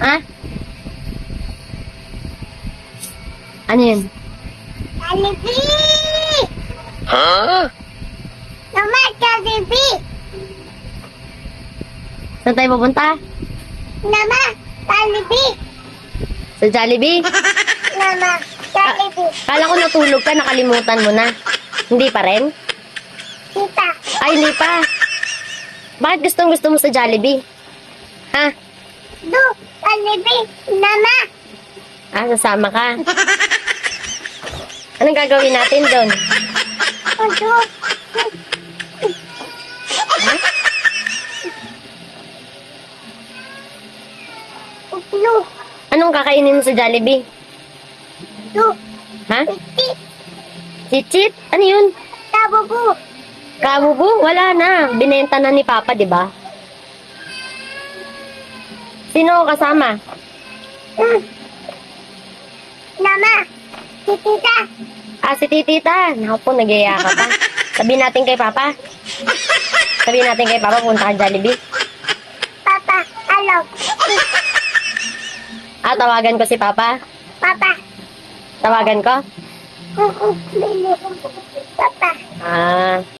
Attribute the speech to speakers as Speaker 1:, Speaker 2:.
Speaker 1: Ha? Ano yun?
Speaker 2: Jollibee!
Speaker 3: Huh?
Speaker 2: Mama, Jollibee!
Speaker 1: Saan tayo pupunta?
Speaker 2: Mama, Jollibee!
Speaker 1: Sa Jollibee?
Speaker 2: Mama, Jollibee!
Speaker 1: Kala ko natulog ka, nakalimutan mo na. Hindi pa rin?
Speaker 2: Tita,
Speaker 1: Ay, hindi pa. Bakit gusto mo sa Jollibee? Ha?
Speaker 2: do, Jollibee! Mama!
Speaker 1: Ah, sasama ka. Anong gagawin natin doon?
Speaker 2: Do,
Speaker 1: Ha?
Speaker 2: do,
Speaker 1: Anong kakainin mo sa Jollibee?
Speaker 2: do,
Speaker 1: Ha?
Speaker 2: iti,
Speaker 1: Chichit? Ano yun?
Speaker 2: tabubu,
Speaker 1: Kabubu? Wala na. Binenta na ni Papa, di ba? Sino kasama?
Speaker 2: Mama, si Tita,
Speaker 1: Ah, si Titita. Naku po, nagyaya ka pa. Sabihin natin kay Papa. Sabihin natin kay Papa, punta ka Jollibee.
Speaker 2: Papa, hello,
Speaker 1: Ah, tawagan ko si Papa.
Speaker 2: Papa,
Speaker 1: Tawagan ko?
Speaker 2: Papa,
Speaker 1: Ah.